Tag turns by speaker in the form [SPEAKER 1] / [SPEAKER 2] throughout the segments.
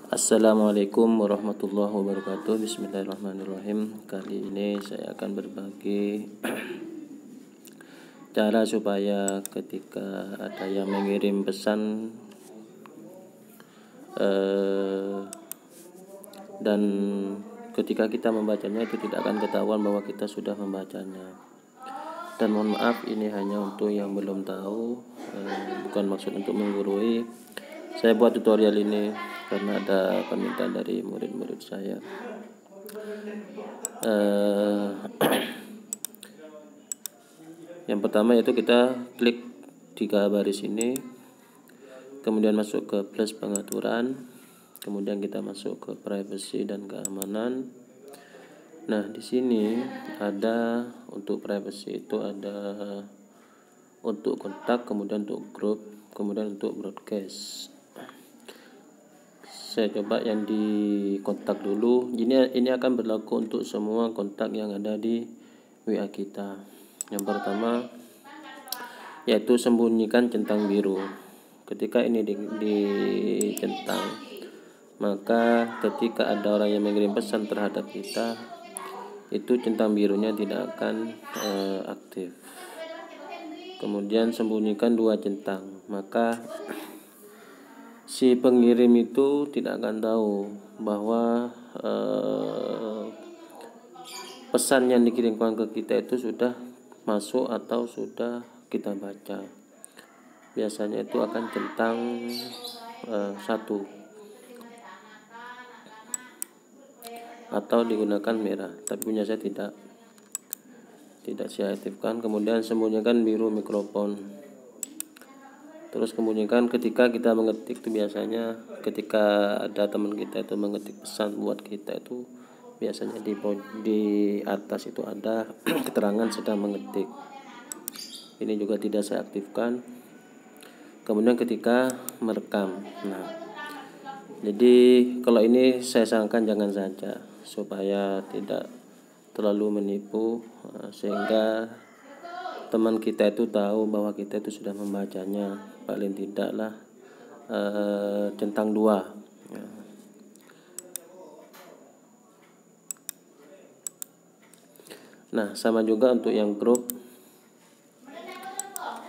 [SPEAKER 1] Assalamualaikum warahmatullahi wabarakatuh. Bismillahirrahmanirrahim. Kali ini saya akan berbagi cara supaya ketika ada yang mengirim pesan dan ketika kita membacanya itu tidak akan ketahuan bahwa kita sudah membacanya. Dan mohon maaf, ini hanya untuk yang belum tahu, bukan maksud untuk menggurui. Saya buat tutorial ini karena ada permintaan dari murid-murid saya. Yang pertama yaitu kita klik 3 baris ini, kemudian masuk ke plus pengaturan, kemudian kita masuk ke privacy dan keamanan. Nah, di sini ada untuk privacy itu ada untuk kontak, kemudian untuk grup, kemudian untuk broadcast. Saya coba yang di kontak dulu. Ini akan berlaku untuk semua kontak yang ada di WA kita. Yang pertama yaitu sembunyikan centang biru. Ketika ini dicentang, maka ketika ada orang yang mengirim pesan terhadap kita, itu centang birunya tidak akan aktif. Kemudian sembunyikan 2 centang, maka si pengirim itu tidak akan tahu bahwa pesan yang dikirimkan ke kita itu sudah masuk atau sudah kita baca. Biasanya itu akan centang 1 atau digunakan merah, tapi punya saya tidak saya aktifkan. Kemudian sembunyikan biru mikrofon. Terus kemudian ketika kita mengetik itu biasanya ketika ada teman kita itu mengetik pesan buat kita itu biasanya di atas itu ada keterangan sedang mengetik. Ini juga tidak saya aktifkan. Kemudian ketika merekam. Nah, jadi kalau ini saya sarankan jangan saja supaya tidak terlalu menipu, sehingga teman kita itu tahu bahwa kita itu sudah membacanya, paling tidaklah centang 2 ya. Nah, sama juga untuk yang grup,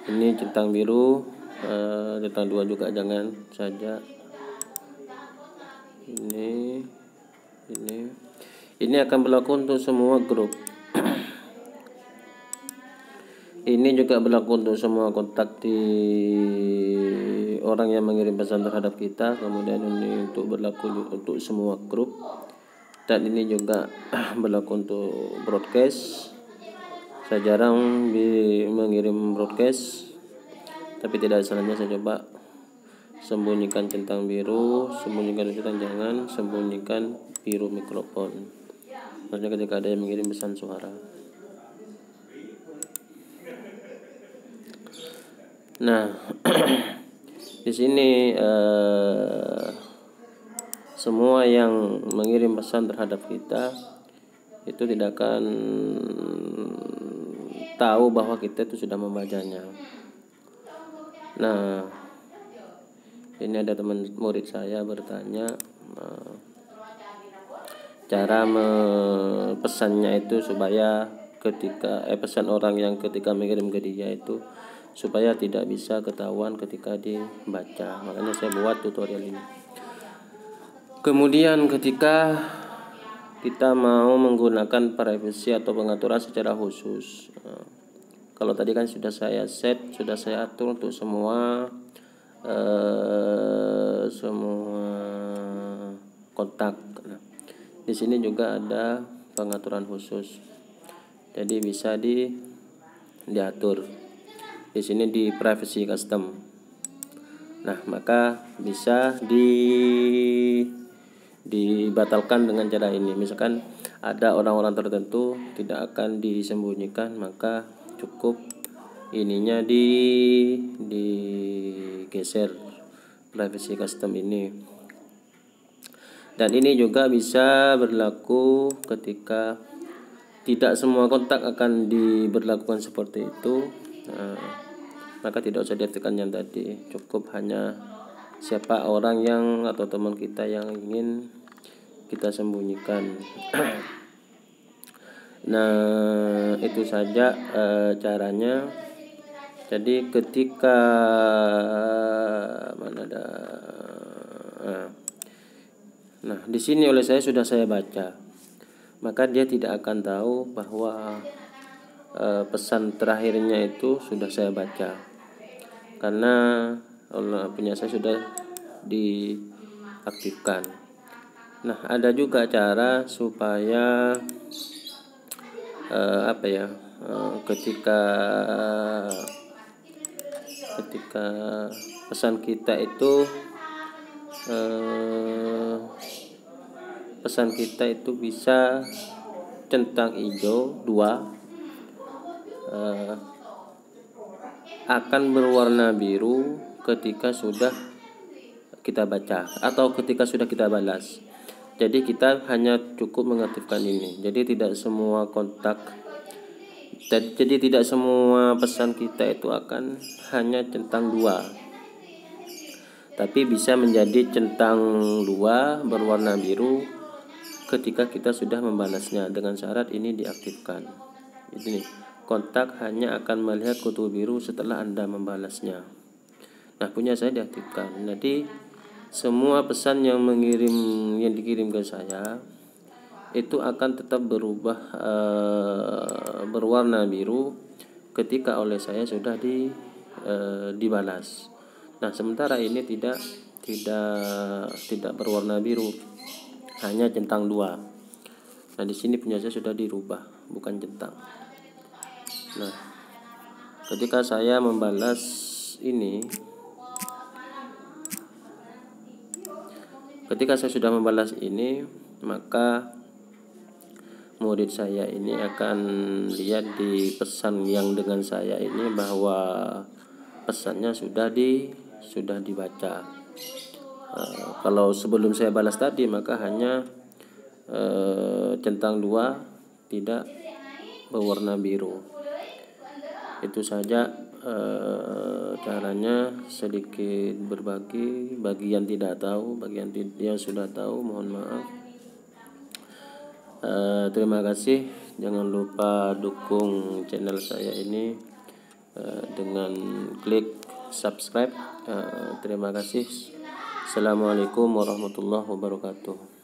[SPEAKER 1] ini centang biru, centang 2 juga jangan saja. Ini akan berlaku untuk semua grup. Ini juga berlaku untuk semua kontak di orang yang mengirim pesan terhadap kita. Kemudian ini untuk berlaku untuk semua grup. Dan ini juga berlaku untuk broadcast. Saya jarang mengirim broadcast, tapi tidak salahnya saya coba sembunyikan centang biru, sembunyikan centang jangan, sembunyikan biru mikrofon. Maksudnya ketika ada yang mengirim pesan suara. Nah, di sini semua yang mengirim pesan terhadap kita itu tidak akan tahu bahwa kita itu sudah membacanya. Nah, ini ada teman murid saya bertanya cara pesannya itu supaya ketika pesan orang yang ketika mengirim ke dia itu supaya tidak bisa ketahuan ketika dibaca. Makanya saya buat tutorial ini. Kemudian ketika kita mau menggunakan privacy atau pengaturan secara khusus, kalau tadi kan sudah saya atur untuk semua kontak. Nah, di sini juga ada pengaturan khusus, jadi bisa diatur. Di sini di privacy custom. Nah, maka bisa dibatalkan dengan cara ini. Misalkan ada orang-orang tertentu tidak akan disembunyikan, maka cukup ininya digeser privacy custom ini. Dan ini juga bisa berlaku ketika tidak semua kontak akan diberlakukan seperti itu. Maka tidak usah diaktifkan yang tadi, cukup hanya siapa orang yang atau teman kita yang ingin kita sembunyikan. Nah, itu saja caranya. Jadi ketika mana ada nah, di sini oleh saya sudah saya baca, maka dia tidak akan tahu bahwa pesan terakhirnya itu sudah saya baca, karena punya saya sudah diaktifkan. Nah, ada juga cara supaya ketika pesan kita itu bisa centang hijau 2 akan berwarna biru ketika sudah kita baca atau ketika sudah kita balas. Jadi kita hanya cukup mengaktifkan ini. Jadi tidak semua pesan kita itu akan hanya centang 2, tapi bisa menjadi centang 2 berwarna biru ketika kita sudah membalasnya, dengan syarat ini diaktifkan. Ini kontak hanya akan melihat kutu biru setelah Anda membalasnya. Nah, punya saya diaktifkan. Jadi semua pesan yang dikirim ke saya itu akan tetap berwarna biru ketika oleh saya sudah dibalas. Nah, sementara ini tidak berwarna biru, hanya centang 2. Nah, di sini punya saya sudah dirubah, bukan centang. Nah, ketika saya membalas ini, maka murid saya ini akan lihat di pesan yang dengan saya ini bahwa pesannya sudah dibaca. Kalau sebelum saya balas tadi, maka hanya centang 2 tidak berwarna biru. Itu saja caranya, sedikit berbagi. Bagi yang tidak tahu, bagi yang sudah tahu, mohon maaf. Terima kasih. Jangan lupa dukung channel saya ini dengan klik subscribe. Terima kasih. Assalamualaikum warahmatullahi wabarakatuh.